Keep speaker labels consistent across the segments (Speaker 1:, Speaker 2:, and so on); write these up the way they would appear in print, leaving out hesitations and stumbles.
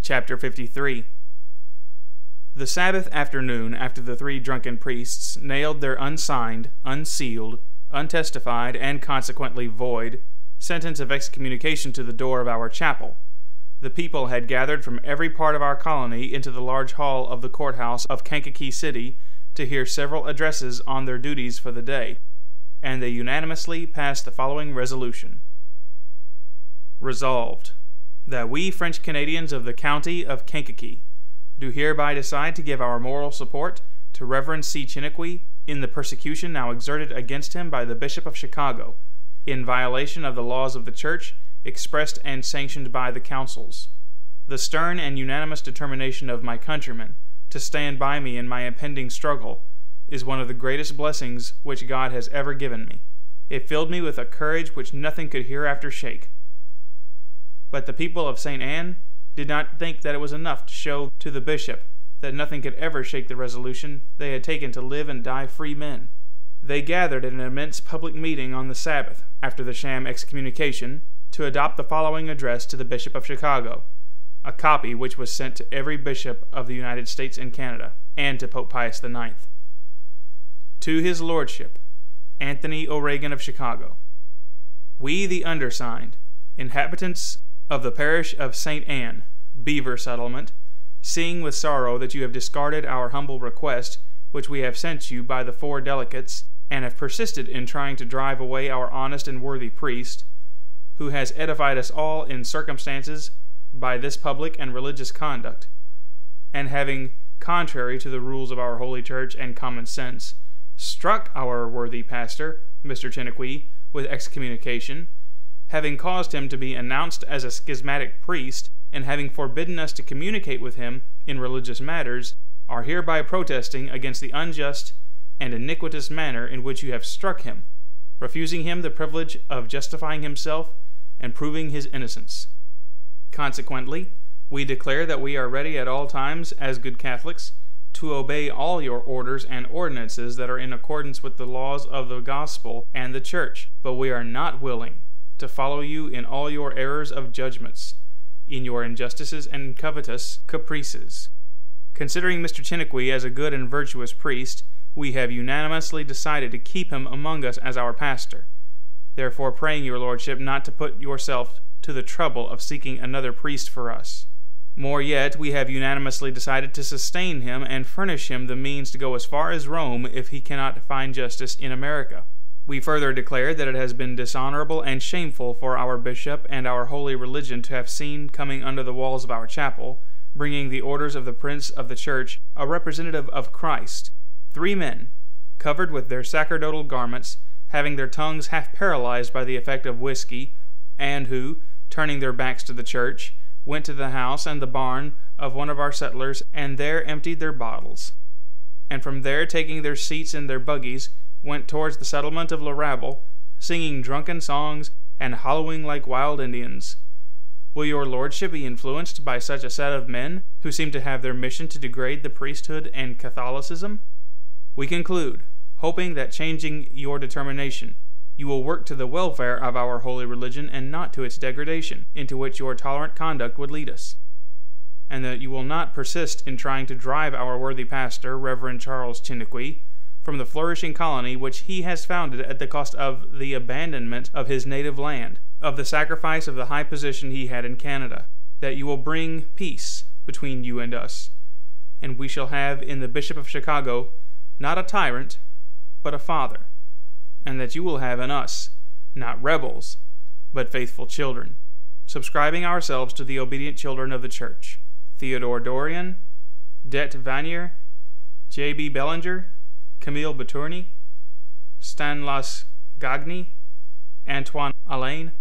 Speaker 1: Chapter 53. The Sabbath afternoon, after the 3 drunken priests nailed their unsigned, unsealed, untestified, and consequently void sentence of excommunication to the door of our chapel, the people had gathered from every part of our colony into the large hall of the courthouse of Kankakee City to hear several addresses on their duties for the day, and they unanimously passed the following resolution. Resolved, that we French Canadians of the county of Kankakee do hereby decide to give our moral support to Reverend C. Chiniquy in the persecution now exerted against him by the Bishop of Chicago, in violation of the laws of the Church expressed and sanctioned by the councils. The stern and unanimous determination of my countrymen to stand by me in my impending struggle is one of the greatest blessings which God has ever given me. It filled me with a courage which nothing could hereafter shake. But the people of St. Anne did not think that it was enough to show to the bishop that nothing could ever shake the resolution they had taken to live and die free men. They gathered at an immense public meeting on the Sabbath, after the sham excommunication, to adopt the following address to the Bishop of Chicago, a copy which was sent to every bishop of the United States and Canada, and to Pope Pius IX. To His Lordship, Anthony O'Regan of Chicago. We, the undersigned, inhabitants of the parish of St. Anne, Beaver Settlement, seeing with sorrow that you have discarded our humble request, which we have sent you by the 4 delegates, and have persisted in trying to drive away our honest and worthy priest, who has edified us all in circumstances by this public and religious conduct, and having, contrary to the rules of our holy church and common sense, struck our worthy pastor, Mr. Chiniquy, with excommunication, having caused him to be announced as a schismatic priest, and having forbidden us to communicate with him in religious matters, are hereby protesting against the unjust and iniquitous manner in which you have struck him, refusing him the privilege of justifying himself and proving his innocence. Consequently, we declare that we are ready at all times, as good Catholics, to obey all your orders and ordinances that are in accordance with the laws of the gospel and the Church, but we are not willing to follow you in all your errors of judgments, in your injustices and covetous caprices. Considering Mr. Chiniquy as a good and virtuous priest, we have unanimously decided to keep him among us as our pastor, therefore praying your lordship not to put yourself to the trouble of seeking another priest for us. More yet, we have unanimously decided to sustain him and furnish him the means to go as far as Rome if he cannot find justice in America. We further declare that it has been dishonorable and shameful for our bishop and our holy religion to have seen coming under the walls of our chapel, bringing the orders of the Prince of the Church, a representative of Christ, 3 men, covered with their sacerdotal garments, having their tongues half paralyzed by the effect of whiskey, and who, turning their backs to the church, went to the house and the barn of one of our settlers, and there emptied their bottles, and from there, taking their seats in their buggies, went towards the settlement of Larrabel, singing drunken songs and hollowing like wild Indians. Will your lordship be influenced by such a set of men, who seem to have their mission to degrade the priesthood and Catholicism? We conclude, hoping that changing your determination, you will work to the welfare of our holy religion and not to its degradation, into which your tolerant conduct would lead us, and that you will not persist in trying to drive our worthy pastor, Reverend Charles Chiniquy, from the flourishing colony which he has founded at the cost of the abandonment of his native land, of the sacrifice of the high position he had in Canada, that you will bring peace between you and us, and we shall have in the Bishop of Chicago not a tyrant, but a father, and that you will have in us not rebels, but faithful children, subscribing ourselves to the obedient children of the Church, Theodore Dorian, Det Vanier, J.B. Bellinger, Camille Batourny, Stanislas Gagny, Antoine Alain,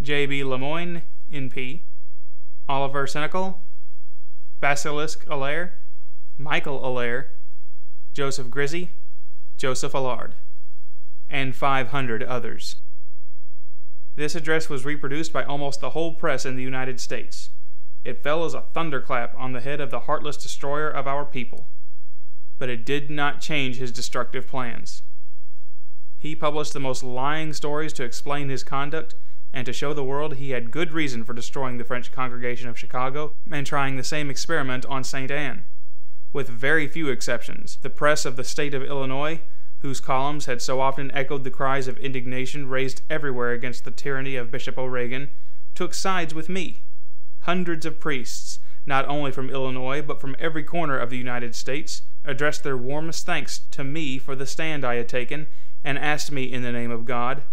Speaker 1: J.B. Lemoyne, N.P., Oliver Senecal, Basilisk Allaire, Michael Allaire, Joseph Grizzy, Joseph Allard, and 500 others. This address was reproduced by almost the whole press in the United States. It fell as a thunderclap on the head of the heartless destroyer of our people, but it did not change his destructive plans. He published the most lying stories to explain his conduct, and to show the world he had good reason for destroying the French congregation of Chicago and trying the same experiment on St. Anne. With very few exceptions, the press of the state of Illinois, whose columns had so often echoed the cries of indignation raised everywhere against the tyranny of Bishop O'Regan, took sides with me. Hundreds of priests, not only from Illinois but from every corner of the United States, addressed their warmest thanks to me for the stand I had taken, and asked me in the name of God,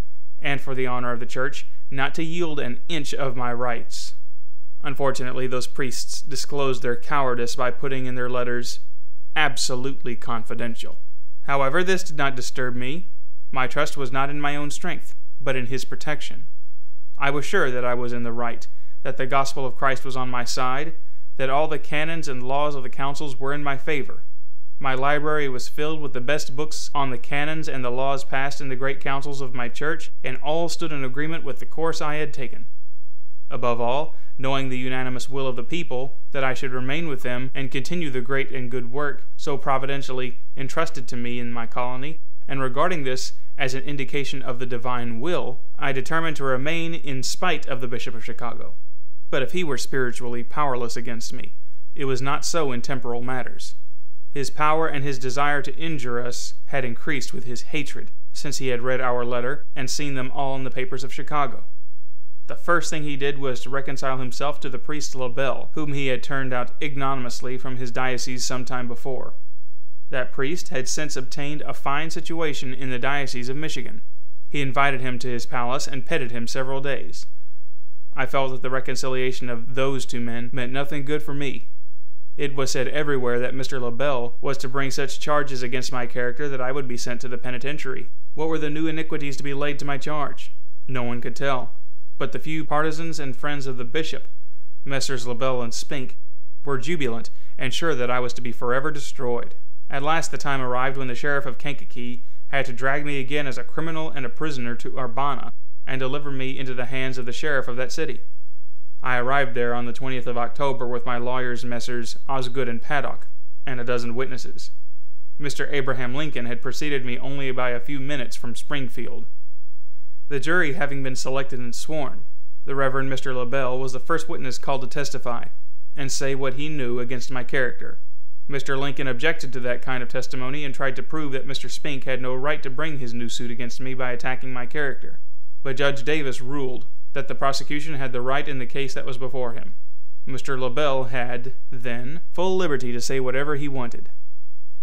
Speaker 1: and for the honor of the Church, not to yield an inch of my rights. Unfortunately, those priests disclosed their cowardice by putting in their letters, "Absolutely confidential." However, this did not disturb me. My trust was not in my own strength, but in His protection. I was sure that I was in the right, that the gospel of Christ was on my side, that all the canons and laws of the councils were in my favor. My library was filled with the best books on the canons and the laws passed in the great councils of my church, and all stood in agreement with the course I had taken. Above all, knowing the unanimous will of the people, that I should remain with them and continue the great and good work so providentially entrusted to me in my colony, and regarding this as an indication of the divine will, I determined to remain in spite of the Bishop of Chicago. But if he were spiritually powerless against me, it was not so in temporal matters. His power and his desire to injure us had increased with his hatred, since he had read our letter and seen them all in the papers of Chicago. The first thing he did was to reconcile himself to the priest LaBelle, whom he had turned out ignominiously from his diocese some time before. That priest had since obtained a fine situation in the Diocese of Michigan. He invited him to his palace and petted him several days. I felt that the reconciliation of those two men meant nothing good for me. It was said everywhere that Mr. LaBelle was to bring such charges against my character that I would be sent to the penitentiary. What were the new iniquities to be laid to my charge? No one could tell. But the few partisans and friends of the bishop, Messrs. LaBelle and Spink, were jubilant and sure that I was to be forever destroyed. At last the time arrived when the sheriff of Kankakee had to drag me again as a criminal and a prisoner to Urbana, and deliver me into the hands of the sheriff of that city. I arrived there on the 20th of October with my lawyers, Messrs. Osgood and Paddock, and a dozen witnesses. Mr. Abraham Lincoln had preceded me only by a few minutes from Springfield. The jury having been selected and sworn, the Reverend Mr. LaBelle was the first witness called to testify, and say what he knew against my character. Mr. Lincoln objected to that kind of testimony and tried to prove that Mr. Spink had no right to bring his new suit against me by attacking my character. But Judge Davis ruled that the prosecution had the right in the case that was before him. Mr. LaBelle had, then, full liberty to say whatever he wanted.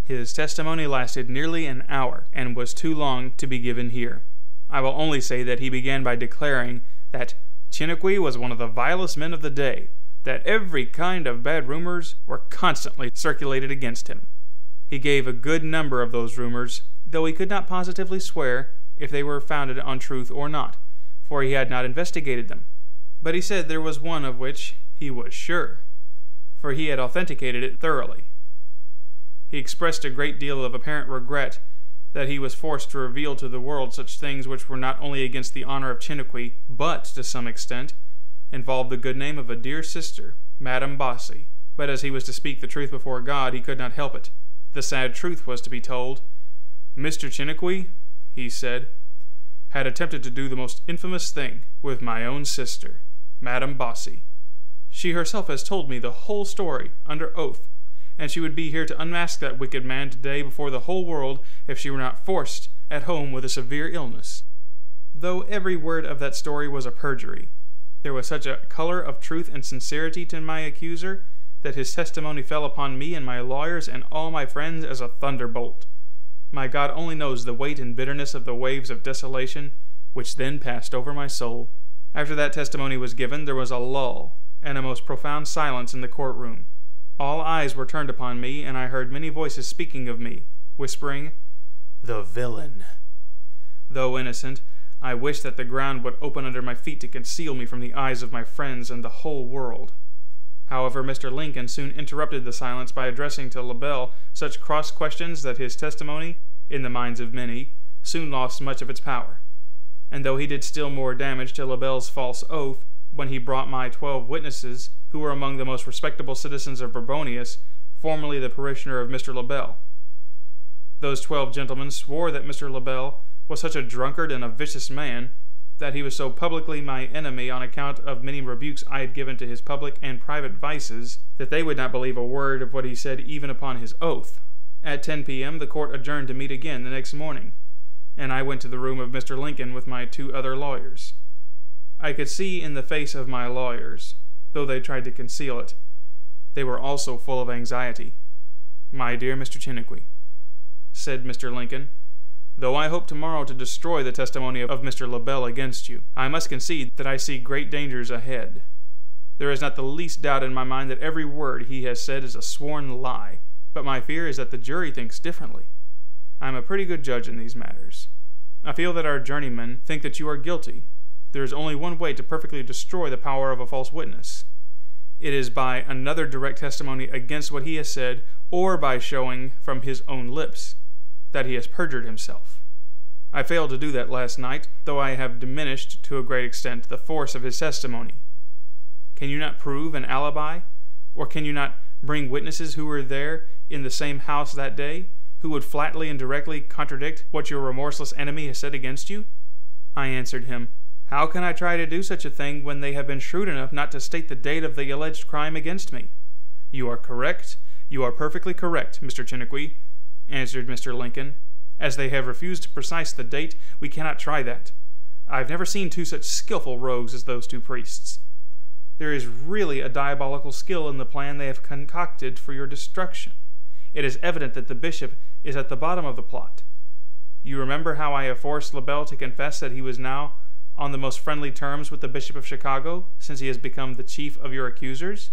Speaker 1: His testimony lasted nearly an hour, and was too long to be given here. I will only say that he began by declaring that Chiniquy was one of the vilest men of the day, that every kind of bad rumors were constantly circulated against him. He gave a good number of those rumors, though he could not positively swear if they were founded on truth or not, for he had not investigated them. But he said there was one of which he was sure, for he had authenticated it thoroughly. He expressed a great deal of apparent regret that he was forced to reveal to the world such things which were not only against the honor of Chiniquy, but, to some extent, involved the good name of a dear sister, Madame Bossy. But as he was to speak the truth before God, he could not help it. The sad truth was to be told. Mr. Chiniquy, he said, had attempted to do the most infamous thing with my own sister, Madame Bossy. She herself has told me the whole story under oath, and she would be here to unmask that wicked man today before the whole world if she were not forced at home with a severe illness. Though every word of that story was a perjury, there was such a color of truth and sincerity to my accuser that his testimony fell upon me and my lawyers and all my friends as a thunderbolt. My God only knows the weight and bitterness of the waves of desolation which then passed over my soul. After that testimony was given, there was a lull and a most profound silence in the courtroom. All eyes were turned upon me, and I heard many voices speaking of me, whispering, "The villain." Though innocent, I wished that the ground would open under my feet to conceal me from the eyes of my friends and the whole world. However, Mr. Lincoln soon interrupted the silence by addressing to LaBelle such cross questions that his testimony, in the minds of many, soon lost much of its power. And though he did still more damage to LaBelle's false oath, when he brought my 12 witnesses, who were among the most respectable citizens of Bourbonius, formerly the parishioner of Mr. LaBelle. Those 12 gentlemen swore that Mr. LaBelle was such a drunkard and a vicious man that he was so publicly my enemy on account of many rebukes I had given to his public and private vices, that they would not believe a word of what he said even upon his oath. At 10 p.m. the court adjourned to meet again the next morning, and I went to the room of Mr. Lincoln with my 2 other lawyers. I could see in the face of my lawyers, though they tried to conceal it, they were also full of anxiety. "My dear Mr. Chiniquy," said Mr. Lincoln, "though I hope tomorrow to destroy the testimony of Mr. LaBelle against you, I must concede that I see great dangers ahead. There is not the least doubt in my mind that every word he has said is a sworn lie, but my fear is that the jury thinks differently. I am a pretty good judge in these matters. I feel that our journeymen think that you are guilty. There is only one way to perfectly destroy the power of a false witness. It is by another direct testimony against what he has said, or by showing from his own lips that he has perjured himself. I failed to do that last night, though I have diminished to a great extent the force of his testimony. Can you not prove an alibi? Or can you not bring witnesses who were there in the same house that day, who would flatly and directly contradict what your remorseless enemy has said against you?" I answered him, "How can I try to do such a thing when they have been shrewd enough not to state the date of the alleged crime against me?" "You are correct. You are perfectly correct, Mr. Chiniquy," answered Mr. Lincoln. "As they have refused to precise the date, we cannot try that. I've never seen 2 such skillful rogues as those 2 priests. There is really a diabolical skill in the plan they have concocted for your destruction. It is evident that the bishop is at the bottom of the plot. You remember how I have forced LaBelle to confess that he was now on the most friendly terms with the Bishop of Chicago, since he has become the chief of your accusers?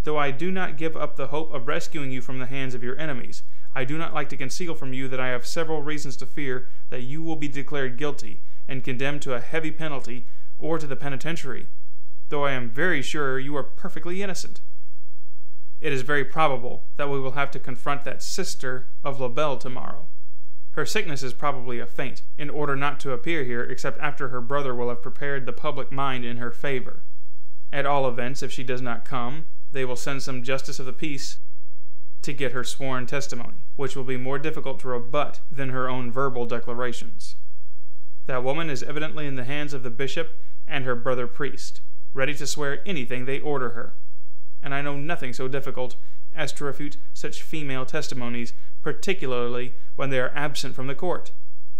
Speaker 1: Though I do not give up the hope of rescuing you from the hands of your enemies, I do not like to conceal from you that I have several reasons to fear that you will be declared guilty and condemned to a heavy penalty or to the penitentiary, though I am very sure you are perfectly innocent. It is very probable that we will have to confront that sister of LaBelle tomorrow. Her sickness is probably a feint, in order not to appear here except after her brother will have prepared the public mind in her favor. At all events, if she does not come, they will send some justice of the peace to get her sworn testimony, which will be more difficult to rebut than her own verbal declarations. That woman is evidently in the hands of the bishop and her brother priest, ready to swear anything they order her, and I know nothing so difficult as to refute such female testimonies, particularly when they are absent from the court.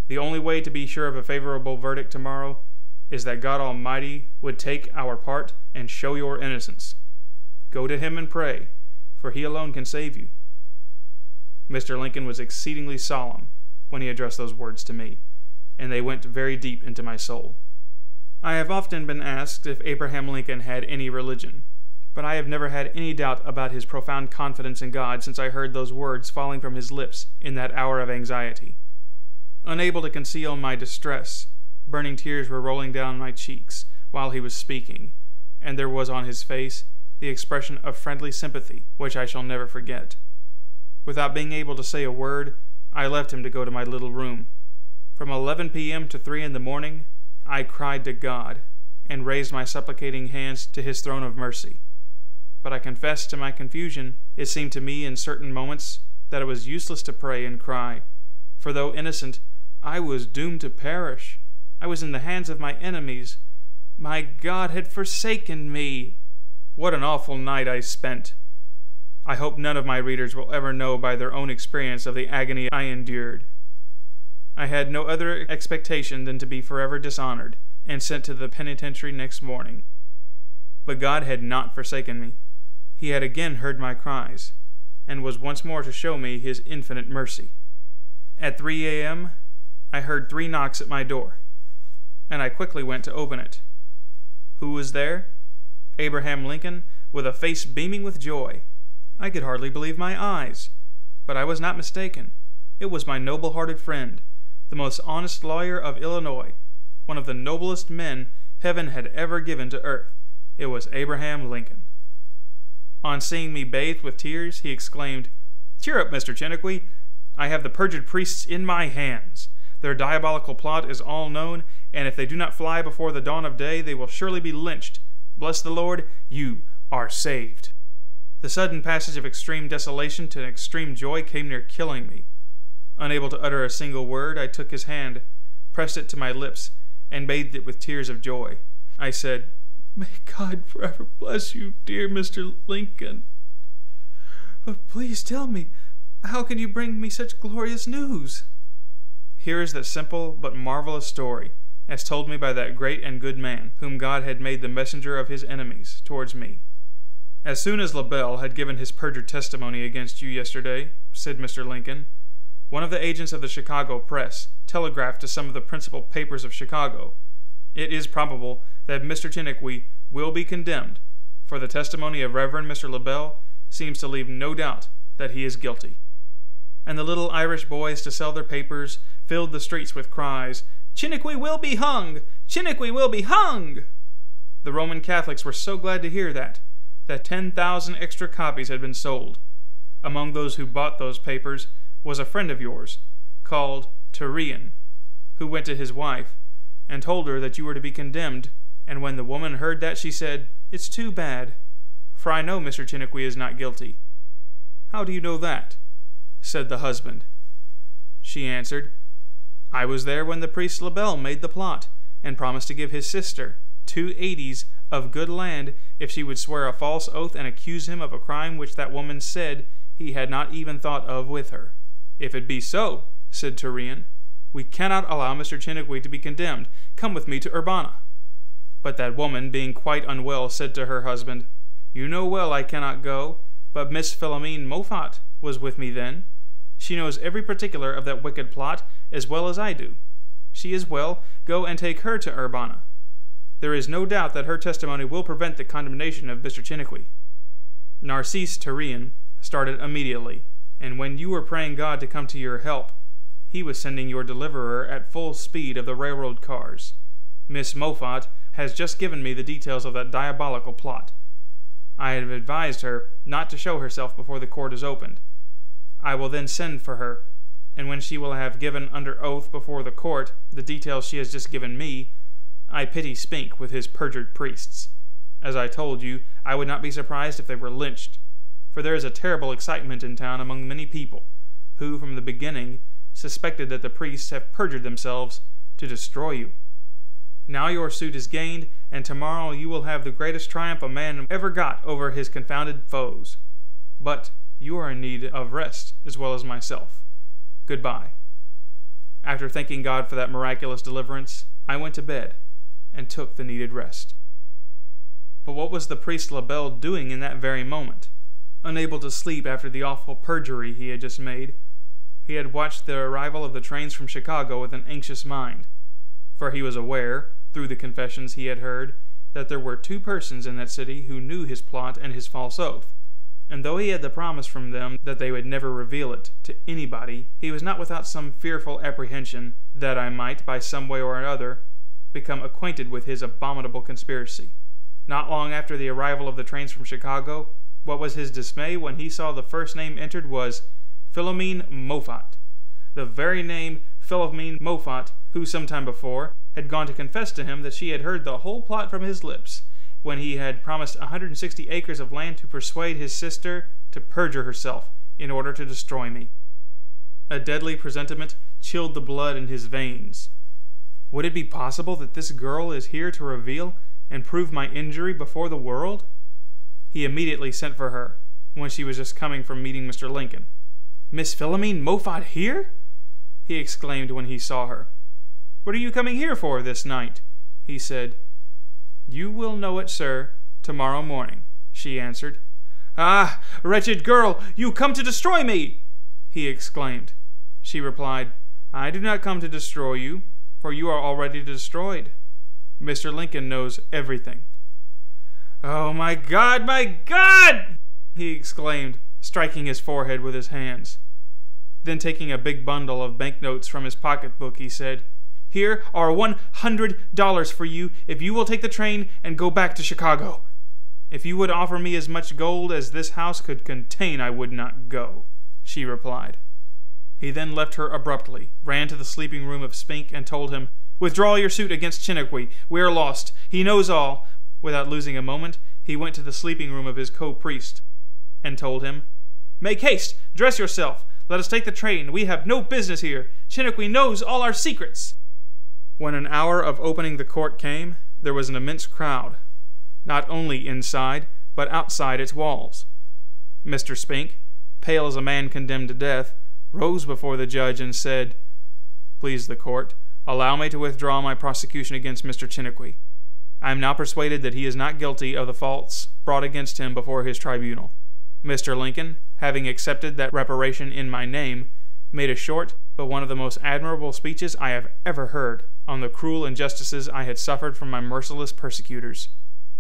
Speaker 1: The only way to be sure of a favorable verdict tomorrow is that God Almighty would take our part and show your innocence. Go to him and pray, for he alone can save you." Mr. Lincoln was exceedingly solemn when he addressed those words to me, and they went very deep into my soul. I have often been asked if Abraham Lincoln had any religion, but I have never had any doubt about his profound confidence in God since I heard those words falling from his lips in that hour of anxiety. Unable to conceal my distress, burning tears were rolling down my cheeks while he was speaking, and there was on his face the expression of friendly sympathy which I shall never forget. Without being able to say a word, I left him to go to my little room. From 11 p.m. to 3 in the morning, I cried to God, and raised my supplicating hands to his throne of mercy. But I confess to my confusion, it seemed to me in certain moments that it was useless to pray and cry, for though innocent, I was doomed to perish. I was in the hands of my enemies. My God had forsaken me. What an awful night I spent! I hope none of my readers will ever know by their own experience of the agony I endured. I had no other expectation than to be forever dishonored and sent to the penitentiary next morning. But God had not forsaken me. He had again heard my cries, and was once more to show me his infinite mercy. At 3 a.m., I heard 3 knocks at my door, and I quickly went to open it. Who was there? Abraham Lincoln, with a face beaming with joy. I could hardly believe my eyes, but I was not mistaken. It was my noble-hearted friend, the most honest lawyer of Illinois, one of the noblest men heaven had ever given to earth. It was Abraham Lincoln. On seeing me bathed with tears, he exclaimed, "Cheer up, Mr. Chiniquy. I have the perjured priests in my hands. Their diabolical plot is all known, and if they do not fly before the dawn of day, they will surely be lynched. Bless the Lord, you are saved." The sudden passage of extreme desolation to extreme joy came near killing me. Unable to utter a single word, I took his hand, pressed it to my lips, and bathed it with tears of joy. I said, "May God forever bless you, dear Mr. Lincoln. But please tell me, how can you bring me such glorious news?" Here is the simple but marvelous story, as told me by that great and good man, whom God had made the messenger of his enemies towards me. "As soon as LaBelle had given his perjured testimony against you yesterday," said Mr. Lincoln, "one of the agents of the Chicago press telegraphed to some of the principal papers of Chicago, 'It is probable that Mr. Chiniquy will be condemned, for the testimony of Reverend Mr. LaBelle seems to leave no doubt that he is guilty.' And the little Irish boys to sell their papers filled the streets with cries, 'Chiniquy will be hung! Chiniquy will be hung!' The Roman Catholics were so glad to hear that 10,000 extra copies had been sold. Among those who bought those papers was a friend of yours, called Tyrian, who went to his wife and told her that you were to be condemned, and when the woman heard that, she said, 'It's too bad, for I know Mr. Chiniquy is not guilty.' 'How do you know that?' said the husband. She answered, 'I was there when the priest LaBelle made the plot, and promised to give his sister 2/80 of good land if she would swear a false oath and accuse him of a crime which that woman said he had not even thought of with her.' 'If it be so,' said Tyrian, 'we cannot allow Mr. Chiniquy to be condemned. Come with me to Urbana.' But that woman, being quite unwell, said to her husband, 'You know well I cannot go, but Miss Philomene Moffat was with me then. She knows every particular of that wicked plot as well as I do. She is well, go and take her to Urbana. There is no doubt that her testimony will prevent the condemnation of Mr. Chiniquy.' Narcisse Tyrian started immediately, and when you were praying God to come to your help, he was sending your deliverer at full speed of the railroad cars. Miss Moffat has just given me the details of that diabolical plot. I have advised her not to show herself before the court is opened. I will then send for her, and when she will have given under oath before the court the details she has just given me, I pity Spink with his perjured priests. As I told you, I would not be surprised if they were lynched, for there is a terrible excitement in town among many people, who from the beginning suspected that the priests have perjured themselves to destroy you. Now your suit is gained, and tomorrow you will have the greatest triumph a man ever got over his confounded foes. But you are in need of rest as well as myself. Goodbye." After thanking God for that miraculous deliverance, I went to bed and took the needed rest. But what was the priest LaBelle doing in that very moment? Unable to sleep after the awful perjury he had just made, he had watched the arrival of the trains from Chicago with an anxious mind, for he was aware, through the confessions he had heard, that there were 2 persons in that city who knew his plot and his false oath, and though he had the promise from them that they would never reveal it to anybody, he was not without some fearful apprehension that I might, by some way or other, become acquainted with his abominable conspiracy. Not long after the arrival of the trains from Chicago, what was his dismay when he saw the first name entered was Philomene Moffat, the very name Philomene Moffat, who some time before had gone to confess to him that she had heard the whole plot from his lips, when he had promised 160 acres of land to persuade his sister to perjure herself in order to destroy me. A deadly presentiment chilled the blood in his veins. Would it be possible that this girl is here to reveal and prove my injury before the world? He immediately sent for her, when she was just coming from meeting Mr. Lincoln. "Miss Philomene Moffat here?" he exclaimed when he saw her. "What are you coming here for this night?" he said. "You will know it, sir, tomorrow morning," she answered. "Ah, wretched girl, you come to destroy me!" he exclaimed. She replied, "I do not come to destroy you, for you are already destroyed. Mr. Lincoln knows everything." "Oh, my God, my God!" he exclaimed, striking his forehead with his hands. Then taking a big bundle of banknotes from his pocketbook, he said, "Here are $100 for you if you will take the train and go back to Chicago. If you would offer me as much gold as this house could contain, I would not go," she replied. He then left her abruptly, ran to the sleeping room of Spink, and told him, "Withdraw your suit against Chiniquy. We are lost. He knows all." Without losing a moment, he went to the sleeping room of his co-priest, and told him, "Make haste! Dress yourself! Let us take the train. We have no business here. Chiniquy knows all our secrets." When an hour of opening the court came, there was an immense crowd, not only inside, but outside its walls. Mr. Spink, pale as a man condemned to death, rose before the judge and said, "Please the court, allow me to withdraw my prosecution against Mr. Chiniquy. I am now persuaded that he is not guilty of the faults brought against him before his tribunal." Mr. Lincoln, having accepted that reparation in my name, made a short but one of the most admirable speeches I have ever heard on the cruel injustices I had suffered from my merciless persecutors.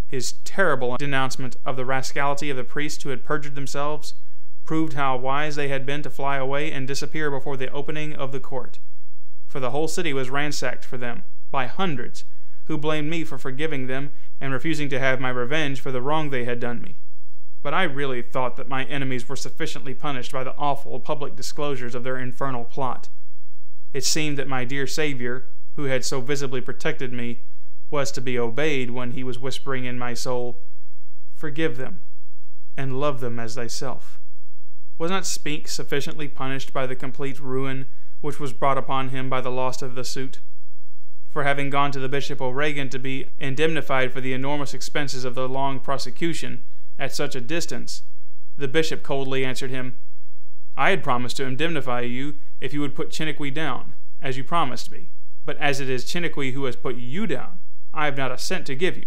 Speaker 1: His terrible denouncement of the rascality of the priests who had perjured themselves proved how wise they had been to fly away and disappear before the opening of the court, for the whole city was ransacked for them by hundreds, who blamed me for forgiving them and refusing to have my revenge for the wrong they had done me. But I really thought that my enemies were sufficiently punished by the awful public disclosures of their infernal plot. It seemed that my dear Savior, who had so visibly protected me, was to be obeyed when he was whispering in my soul, "Forgive them, and love them as thyself." Was not Spink sufficiently punished by the complete ruin which was brought upon him by the loss of the suit? For having gone to the Bishop O'Regan to be indemnified for the enormous expenses of the long prosecution at such a distance, the bishop coldly answered him, "I had promised to indemnify you if you would put Chiniquy down, as you promised me. But as it is Chiniquy who has put you down, I have not a cent to give you."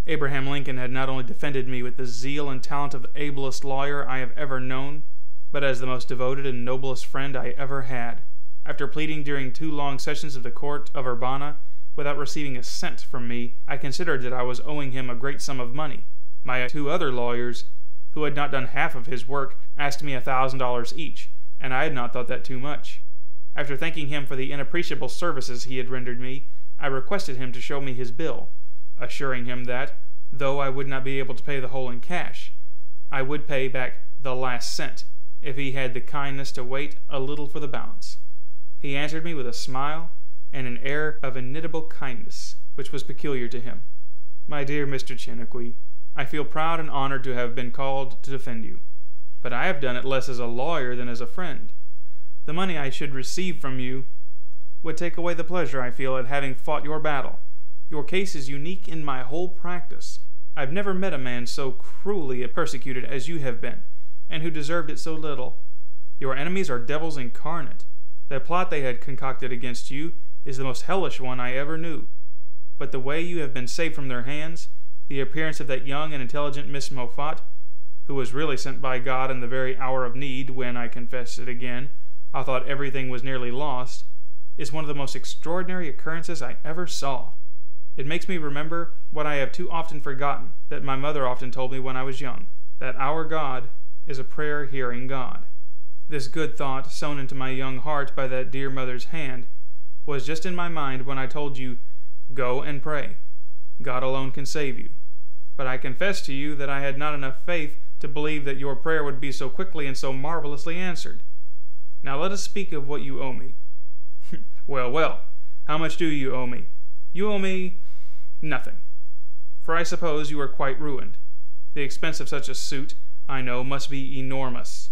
Speaker 1: Abraham Lincoln had not only defended me with the zeal and talent of the ablest lawyer I have ever known, but as the most devoted and noblest friend I ever had. After pleading during 2 long sessions of the court of Urbana, without receiving a cent from me, I considered that I was owing him a great sum of money. My 2 other lawyers, who had not done half of his work, asked me $1,000 each, and I had not thought that too much. After thanking him for the inappreciable services he had rendered me, I requested him to show me his bill, assuring him that, though I would not be able to pay the whole in cash, I would pay back the last cent if he had the kindness to wait a little for the balance. He answered me with a smile and an air of inimitable kindness, which was peculiar to him. "My dear Mr. Chiniquy, I feel proud and honored to have been called to defend you, but I have done it less as a lawyer than as a friend. The money I should receive from you would take away the pleasure I feel at having fought your battle. Your case is unique in my whole practice. I've never met a man so cruelly persecuted as you have been, and who deserved it so little. Your enemies are devils incarnate. The plot they had concocted against you is the most hellish one I ever knew. But the way you have been saved from their hands, the appearance of that young and intelligent Miss Moffat, who was really sent by God in the very hour of need when, I confess it again, I thought everything was nearly lost, is one of the most extraordinary occurrences I ever saw. It makes me remember what I have too often forgotten, that my mother often told me when I was young, that our God is a prayer-hearing God. This good thought, sown into my young heart by that dear mother's hand, was just in my mind when I told you, 'Go and pray. God alone can save you.' But I confess to you that I had not enough faith to believe that your prayer would be so quickly and so marvelously answered. Now let us speak of what you owe me." Well, well, how much do you owe me?" "You owe me nothing, for I suppose you are quite ruined. The expense of such a suit, I know, must be enormous.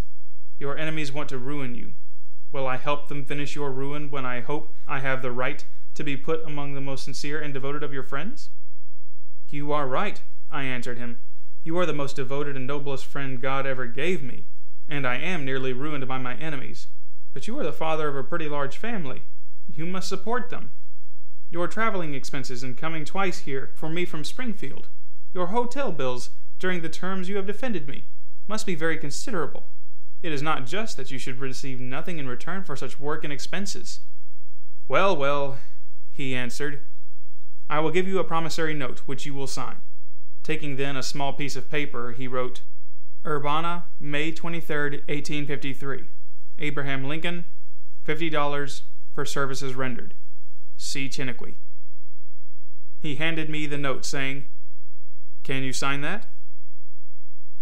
Speaker 1: Your enemies want to ruin you. Will I help them finish your ruin when I hope I have the right to be put among the most sincere and devoted of your friends?" "You are right," I answered him. "You are the most devoted and noblest friend God ever gave me, and I am nearly ruined by my enemies. But you are the father of a pretty large family. You must support them. Your traveling expenses in coming twice here for me from Springfield, your hotel bills during the terms you have defended me, must be very considerable. It is not just that you should receive nothing in return for such work and expenses." "Well, well," he answered, "I will give you a promissory note, which you will sign." Taking then a small piece of paper, he wrote, "Urbana, May 23rd, 1853. Abraham Lincoln, $50 for services rendered. C. Chiniquy." He handed me the note, saying, "Can you sign that?"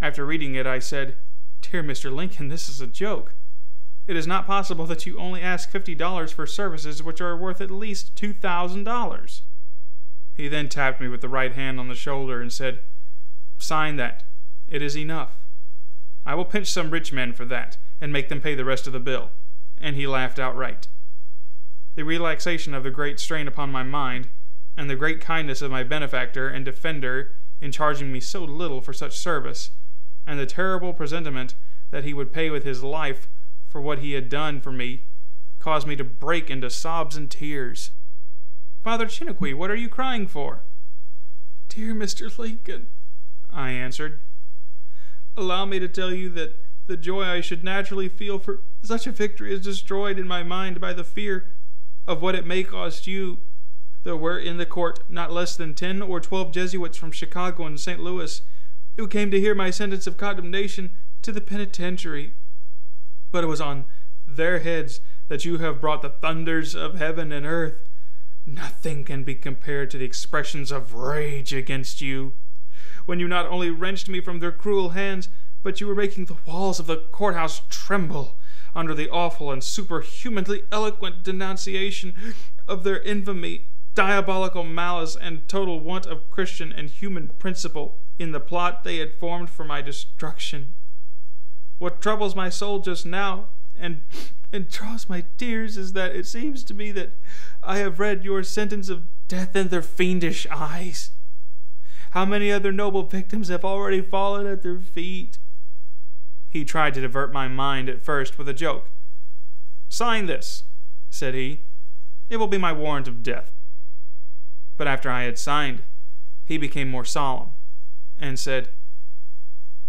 Speaker 1: After reading it, I said, "Dear Mr. Lincoln, this is a joke. It is not possible that you only ask $50 for services which are worth at least $2,000. He then tapped me with the right hand on the shoulder and said, "Sign that. It is enough. I will pinch some rich men for that, and make them pay the rest of the bill," and he laughed outright. the relaxation of the great strain upon my mind, and the great kindness of my benefactor and defender in charging me so little for such service, and the terrible presentiment that he would pay with his life for what he had done for me, caused me to break into sobs and tears. "Father Chiniquy, what are you crying for?" "Dear Mr. Lincoln," I answered, "allow me to tell you that the joy I should naturally feel for such a victory is destroyed in my mind by the fear of what it may cost you. There were in the court not less than 10 or 12 Jesuits from Chicago and St. Louis who came to hear my sentence of condemnation to the penitentiary. But it was on their heads that you have brought the thunders of heaven and earth. Nothing can be compared to the expressions of rage against you, when you not only wrenched me from their cruel hands, but you were making the walls of the courthouse tremble under the awful and superhumanly eloquent denunciation of their infamy, diabolical malice, and total want of Christian and human principle in the plot they had formed for my destruction. What troubles my soul just now, and draws my tears, is that it seems to me that I have read your sentence of death in their fiendish eyes. How many other noble victims have already fallen at their feet?" He tried to divert my mind at first with a joke. "Sign this," said he. "It will be my warrant of death." But after I had signed, he became more solemn, and said,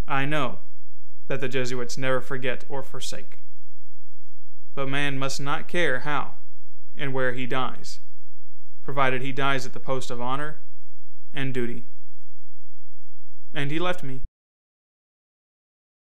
Speaker 1: "I know that the Jesuits never forget or forsake. But man must not care how and where he dies, provided he dies at the post of honor and duty." And he left me.